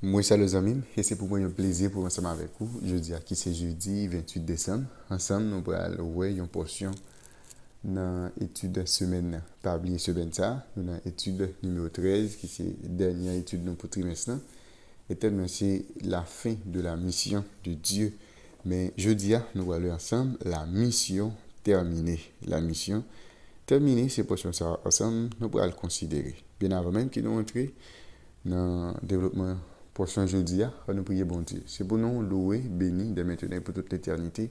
Moi, salut les amis, et c'est pour moi un plaisir pour ensemble avec vous. Jeudi, qui c'est jeudi 28 décembre. Ensemble, nous allons voir une portion dans l'étude semaine. Pas oublier semaine ça, nous dans l'étude numéro 13, qui c'est la dernière étude pour trimestre. Et tellement c'est la fin de la mission de Dieu. Mais jeudi, nous allons ensemble la mission terminée. La mission terminée, c'est portion ça ensemble, nous allons le considérer. Bien avant même que nous entrions dans le développement portion jeudi, nous prions bon Dieu. C'est pour nous louer, bénir de maintenant et pour toute l'éternité.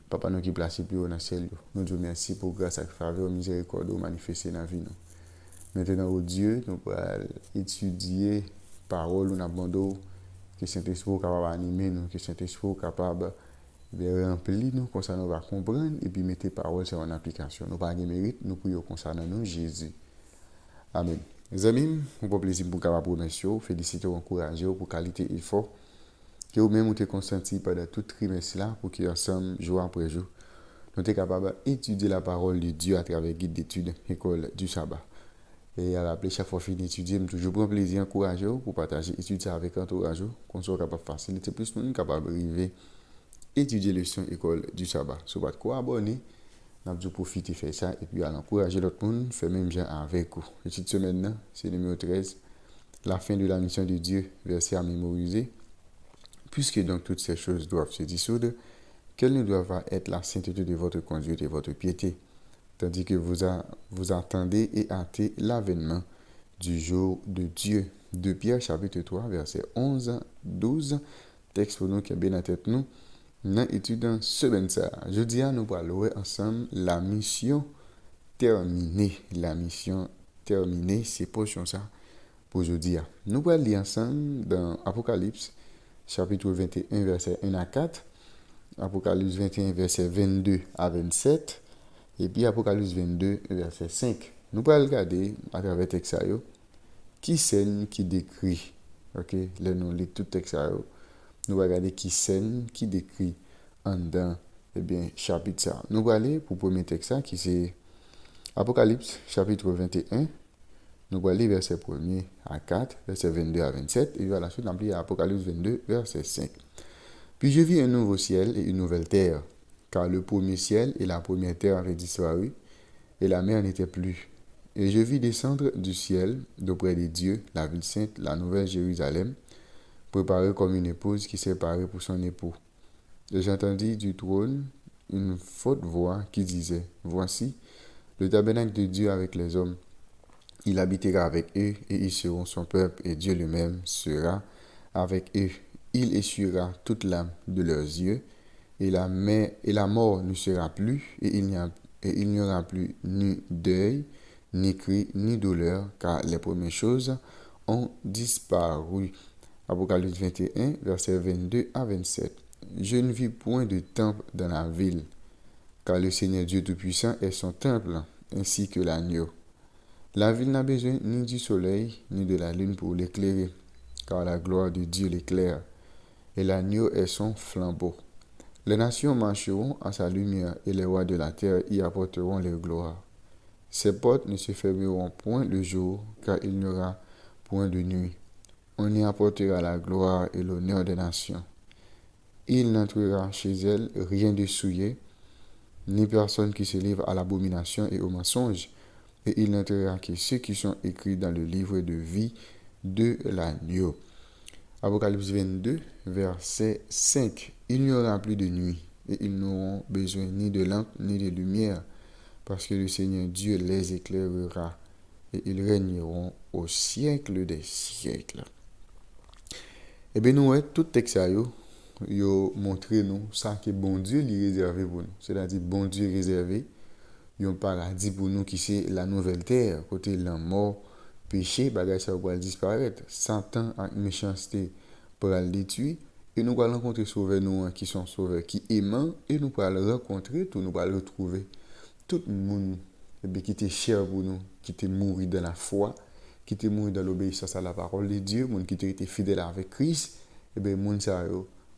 Papa nous qui place plus haut dans le ciel. Nous disons merci pour grâce et faveur, miséricorde manifestée dans la vie. Maintenant, au Dieu, nous allons étudier parole, nous avons que Saint-Esprit capable d'animer nous, que Saint-Esprit capable de remplir nous, comme ça nous va comprendre et puis mettre parole sur en application. Nous pas de mérite, nous prions concernant nous, Jésus. Amen. Les amis, on prend plaisir pour capable promesse, féliciter, encourager pour qualité et fort. Que vous-même vous êtes consenti pendant tout trimestre là pour que ensemble, jour après jour, nous sommes capables d'étudier la parole de Dieu à travers le guide d'études, école du sabbat. Et à rappeler chaque fois fini d'étudier, je toujours prends plaisir, encourager pour partager l'étude avec l'entourage, qu'on soit capable de faciliter plus de monde capable d'arriver étudier les leçons école du sabbat. Si vous êtes quoi abonné, nous avons profité de faire ça et puis à encourager l'autre monde, faire même bien avec vous. L'étude semaine, c'est le numéro 13, la fin de la mission de Dieu, verset à mémoriser. Puisque donc toutes ces choses doivent se dissoudre, quelle ne doit pas être la sainteté de votre conduite et votre piété, tandis que vous attendez et hâtez l'avènement du jour de Dieu. De Pierre chapitre 3, verset 11, 12, texte pour nous qui est bien en tête nous, dans l'étude semaine ça. Jeudi, nous allons ensemble la mission terminée. La mission terminée, c'est portion ça pour jeudi. Nous allons lire ensemble dans Apocalypse chapitre 21, verset 1 à 4, Apocalypse 21, verset 22 à 27, et puis Apocalypse 22, verset 5. Nous allons regarder à travers le texte qui scène qui décrit. Ok, là nous lisons tout le texte. Nous allons regarder qui scène qui décrit en dans chapitre ça. Nous allons aller pour le premier texte qui c'est Apocalypse chapitre 21. Nous allons lire verset 1 à 4, verset 22 à 27, et à la suite, on va Apocalypse 22, verset 5. Puis je vis un nouveau ciel et une nouvelle terre, car le premier ciel et la première terre avaient disparu, et la mer n'était plus. Et je vis descendre du ciel, d'auprès de Dieu, la ville sainte, la nouvelle Jérusalem, préparée comme une épouse qui s'est parée pour son époux. Et j'entendis du trône une forte voix qui disait, voici, le tabernacle de Dieu avec les hommes. Il habitera avec eux et ils seront son peuple et Dieu lui-même sera avec eux. Il essuiera toute l'âme de leurs yeux et la mort ne sera plus et il n'y aura plus ni deuil, ni cri, ni douleur car les premières choses ont disparu. Apocalypse 21, versets 22 à 27. Je ne vis point de temple dans la ville, car le Seigneur Dieu Tout-Puissant est son temple, ainsi que l'agneau. La ville n'a besoin ni du soleil, ni de la lune pour l'éclairer, car la gloire de Dieu l'éclaire, et l'agneau est son flambeau. Les nations marcheront à sa lumière, et les rois de la terre y apporteront leur gloire. Ses portes ne se fermeront point le jour, car il n'y aura point de nuit. On y apportera la gloire et l'honneur des nations. Il n'entrera chez elle rien de souillé, ni personne qui se livre à l'abomination et au mensonge, et il n'entrera que ceux qui sont écrits dans le livre de vie de l'agneau. Apocalypse 22, verset 5. Il n'y aura plus de nuit, et ils n'auront besoin ni de lampe ni de lumière, parce que le Seigneur Dieu les éclairera, et ils régneront au siècle des siècles. Eh bien, nous, tout texte yo montre nous ça que bon Dieu lui réservé pour nous. C'est-à-dire, bon Dieu réservé un paradis pour nous qui c'est la nouvelle terre, côté la mort, péché, bagage ça va disparaître. Satan avec méchanceté pour le détruire. Et nous allons rencontrer sauveurs nous qui sont sauveurs, qui aiment, et nous allons rencontrer, tout nous allons retrouver tout le monde qui était cher pour nous, qui était mort dans la foi, qui était mort dans l'obéissance à la parole de Dieu, monde qui était fidèle avec Christ, et bien, monde ça,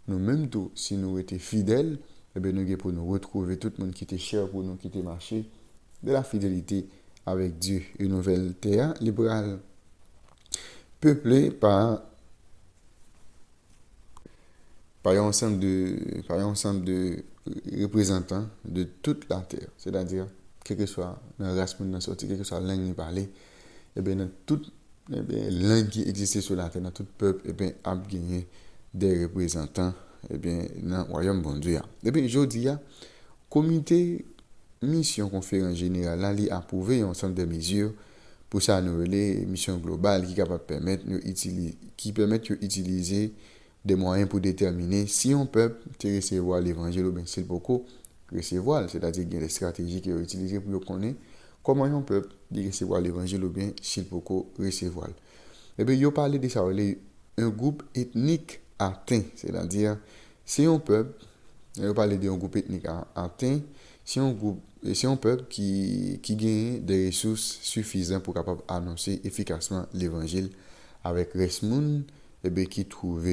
nous même tout, si nous étions fidèles, eh bien, nous avons pour nous retrouver tout le monde qui était cher pour nous, qui était marché de la fidélité avec Dieu. Une nouvelle terre libérale, peuplée par par un ensemble de représentants de toute la terre. C'est-à-dire, quelle que soit la race monde sorti, quelle que soit la langue qui parlé, et bien dans toute langue qui existait sur la terre, dans tout peuple, et bien a gagné des représentants, et bien dans le royaume bon Dieu. Et bien je dis, comité mission conférence générale là, il a approuvé un ensemble de mesures pour ça nous les mission globale qui capable permettre d'utiliser des moyens pour déterminer si on peut recevoir l'évangile ou bien s'il peut recevoir, c'est-à-dire qu'il y a des stratégies qui sont utilisées pour connaître comment on peut recevoir l'évangile ou bien s'il peut recevoir. Et bien, il parlé de ça, un groupe ethnique atteint, c'est-à-dire si on peut, il parlé d'un groupe ethnique atteint, si un peuple qui gagne des ressources suffisantes pour capable annoncer efficacement l'évangile avec reste moun et bien qui trouve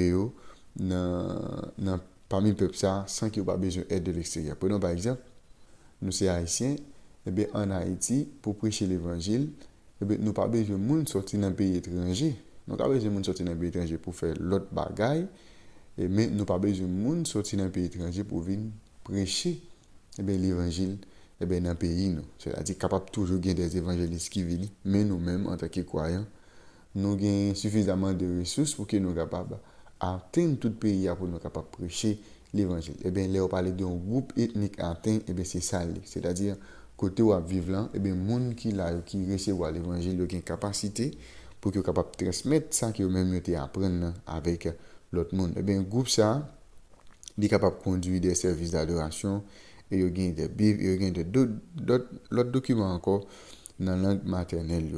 parmi le peuple ça sans qu'il n'y ait pas besoin d'aide de l'extérieur. Prenons par exemple, nous sommes haïtiens, et bien en Haïti pour prêcher l'évangile, et bien nous pas besoin de monde sortir dans un pays étranger. Nous pas besoin de monde sortir dans un pays étranger pour faire l'autre bagaille, mais nous pas besoin de monde sortir dans un pays étranger pour venir prêcher l'évangile dans le pays nous. C'est-à-dire capable toujours gagner des évangélistes qui viennent, mais nous-mêmes en tant que croyants, nous avons suffisamment de ressources pour que nous soyons capables atteindre tout pays pour nous capables de prêcher l'évangile. Et bien, là, on parle d'un groupe ethnique atteint, et bien c'est ça, c'est-à-dire côté où vivent là, et bien monde qui reçoit l'évangile, il a une capacité pour qu'ils soient capables de transmettre ça qu'ils ont même été apprendre avec l'autre monde. Et bien, groupe ça, il est capable de conduire des services d'adoration, et il y a des bibles, il y a d'autres documents encore dans la langue maternelle.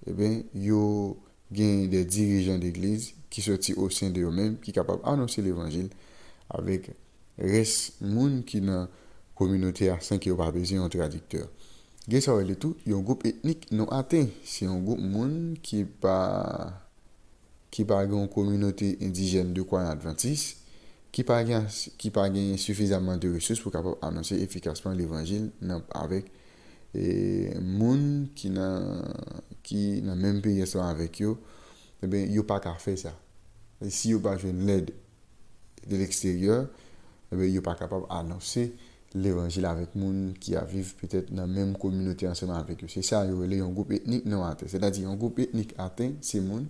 Et bien, il y a des dirigeants d'église qui sont au sein de eux-mêmes, qui sont capables d'annoncer l'évangile avec reste monde qui dans la communauté sans qu'il n'y ait pas besoin d'un traducteur. Il y a un groupe ethnique non atteint. C'est un groupe monde qui pas une communauté indigène de croyants adventistes, qui pas suffisamment de ressources pour capable annoncer efficacement l'évangile avec monde qui dans même pays sont avec eux, eh bien yo pas qu'à faire ça. Et si yo pas une l'aide de l'extérieur, eh bien yo pas capable annoncer l'évangile avec monde qui vivent peut-être dans la même communauté ensemble avec eux. C'est ça yo un groupe ethnique non atteint. C'est-à-dire un groupe ethnique atteint, c'est monde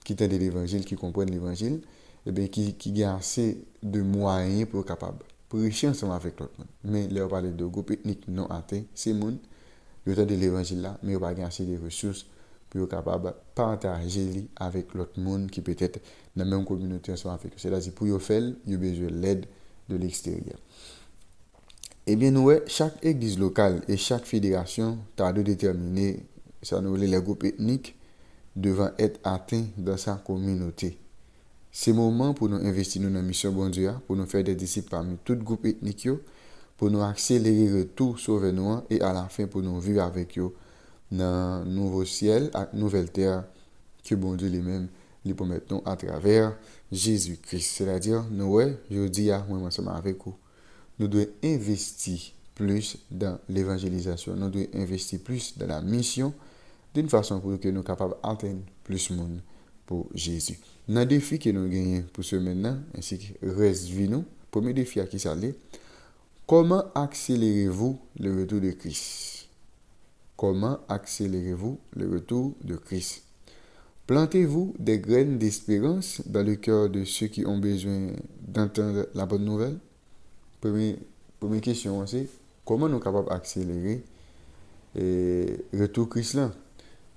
qui entendent l'évangile, qui comprennent l'évangile, et bien qui a assez de moyens pour être capable de prêcher ensemble avec l'autre monde. Mais là on parle de groupe ethnique non atteint, c'est monde qui entendent l'évangile là, mais ils n'ont pas assez de ressources pour être capable de partager avec l'autre monde qui peut être dans la même communauté ensemble avec eux. C'est-à-dire pour faire, ils ont besoin de l'aide de l'extérieur. Eh bien, nous, chaque église locale et chaque fédération a de déterminer ça nous les groupes ethniques devant être atteints dans sa communauté. C'est le moment pour nous investir dans la mission bon Dieu, pour nous faire des disciples parmi tout groupe ethnique, pour nous accélérer le retour sauver nous et à la fin pour nous vivre avec eux dans nouveau ciel et nouvelle terre que bon Dieu lui-même lui promet nous à travers Jésus-Christ. C'est-à-dire, nous, je dis à moi ensemble avec vous, nous devons investir plus dans l'évangélisation, nous devons investir plus dans la mission d'une façon pour que nous soyons capables d'atteindre plus de monde pour Jésus. Dans le défi que nous gagnons pour ce maintenant, ainsi que reste vie nous, premier défi à qui ça l'est, comment accélérez-vous le retour de Christ? Comment accélérez-vous le retour de Christ? Plantez-vous des graines d'espérance dans le cœur de ceux qui ont besoin d'entendre la bonne nouvelle? Première question, c'est comment nous sommes capables d'accélérer le retour Christ là?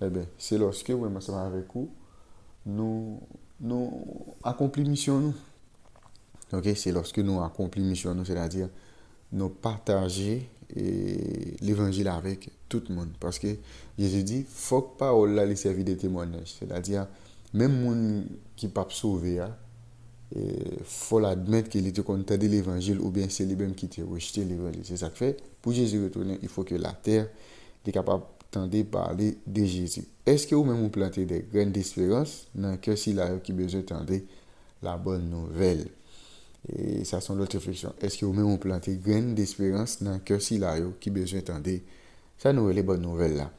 Eh bien, c'est lorsque, moi, ensemble avec vous, nous accomplissons mission nous. Ok, c'est lorsque nous accomplissons mission nous, c'est-à-dire nous partager l'évangile avec tout le monde. Parce que Jésus dit, faut que parole là les servir de témoignage. C'est-à-dire, même monde qui pas sauvé, il faut l'admettre qu'il était content de l'évangile ou bien c'est lui-même qui a rejeté l'évangile. C'est ça que fait. Pour Jésus retourner, il faut que la terre est capable de parler de Jésus. Est-ce que vous-même vous plantez des graines d'espérance dans le cœur s'il a qui besoin d'entendre la bonne nouvelle? Et ça sont l'autre réflexion. Est-ce que vous-même vous plantez des graines d'espérance dans le cœur s'il a qui besoin d'entendre ça nous les bonnes nouvelles là?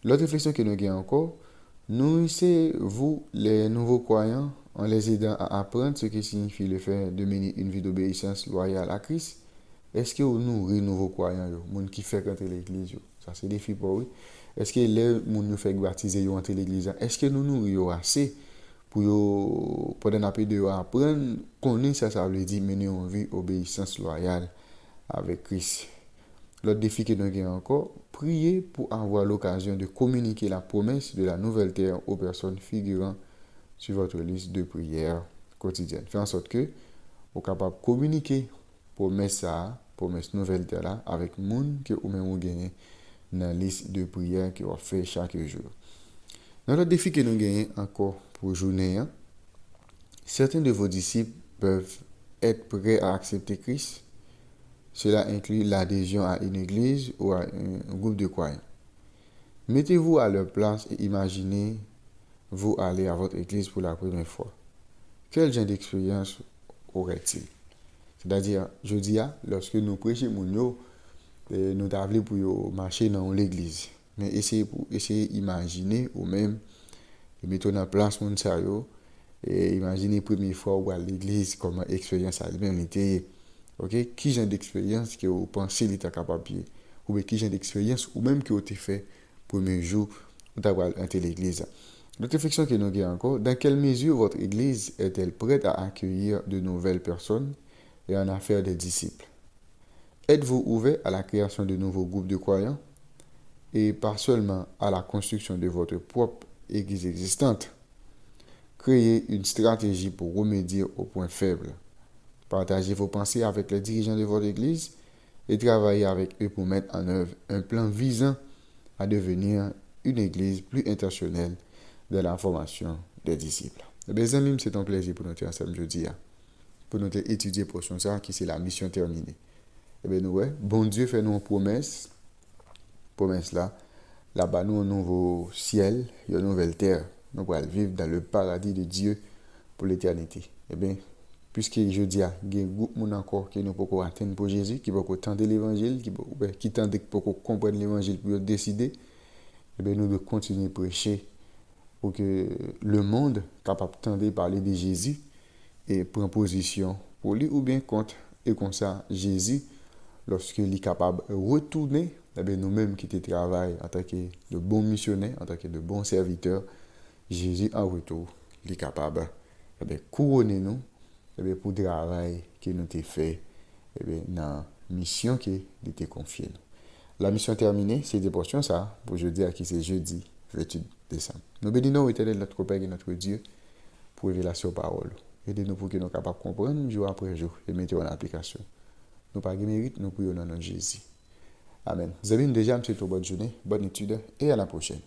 L'autre réflexion que nous avons encore, nous c'est vous les nouveaux croyants en les aidant à apprendre ce que signifie le fait de mener une vie d'obéissance loyale à Christ. Est-ce que vous nourrissez nouveaux croyants, les gens qui font entrer l'église? Ça, c'est défi pour eux. Est-ce que les gens nous font baptiser entrer l'église? Est-ce que nous nourrissons assez pour pendant un peu de apprendre, connaître ça veut dire mener une vie d'obéissance loyale avec Christ? L'autre défi que nous avons encore, prier pour avoir l'occasion de communiquer la promesse de la nouvelle terre aux personnes figurant sur votre liste de prières quotidiennes. Faire en sorte que vous êtes capable de communiquer promesse nouvelle terre là, avec les gens que vous même gagnez dans la liste de prières que vous faites chaque jour. Dans le défi que nous gagnons encore pour journée, certains de vos disciples peuvent être prêts à accepter Christ. Cela inclut l'adhésion à une église ou à un groupe de croyants. Mettez-vous à leur place et imaginez-vous aller à votre église pour la première fois. Quel genre d'expérience aurait-il? C'est-à-dire, je dis, lorsque nous prêchons, nous avons pour marcher dans l'église. Mais essayez d'imaginer ou même de mettre en place mon sayo et imaginez la première fois où à l'église, comment l'expérience a bien été. Ok, qui genre d'expérience que vous pensez l'être capable de ou bien qui genre d'expérience ou même que vous avez fait premier jour où vous avez entré l'église. L'autre réflexion que nous avons encore, dans quelle mesure votre église est-elle prête à accueillir de nouvelles personnes et en faire des disciples? Êtes-vous ouvert à la création de nouveaux groupes de croyants et pas seulement à la construction de votre propre église existante? Créez une stratégie pour remédier aux points faibles. Partagez vos pensées avec les dirigeants de votre église et travaillez avec eux pour mettre en œuvre un plan visant à devenir une église plus intentionnelle dans la formation des disciples. Mes amis, c'est un plaisir pour nous être ensemble jeudi, pour nous étudier pour ça, qui c'est la mission terminée. Et bien, nous, bon Dieu fait nous une promesse là-bas, nous, un nouveau ciel et une nouvelle terre. Nous allons vivre dans le paradis de Dieu pour l'éternité. Et bien, puisque je dis, il y a beaucoup de monde encore qui ne peut pas atteindre pour Jésus, qui ne peut pas tendre l'évangile, qui tente pour comprendre l'évangile pour décider, et bien nous devons continuer à prêcher pour que le monde capable de tendre parler de Jésus et prendre position pour lui ou bien contre. Et comme ça, Jésus, lorsqu'il est capable de retourner, eh bien nous-mêmes qui travaillons en tant que de bons missionnaires, en tant que de bons serviteurs, Jésus en retour, il est capable de couronner nous pour le travail que nous avons fait dans la mission qui a été confiée. La mission terminée, c'est des portions ça, pour jeudi à qui c'est jeudi 28 décembre. Nous bénissons l'éternel notre Père et notre Dieu pour révélation parole. Aidez-nous pour que nous soyons capables de comprendre jour après jour et mettre en application. Nous pas de mérite, nous prions dans notre Jésus. Amen. Vous avez déjà une bonne journée, bonne étude et à la prochaine.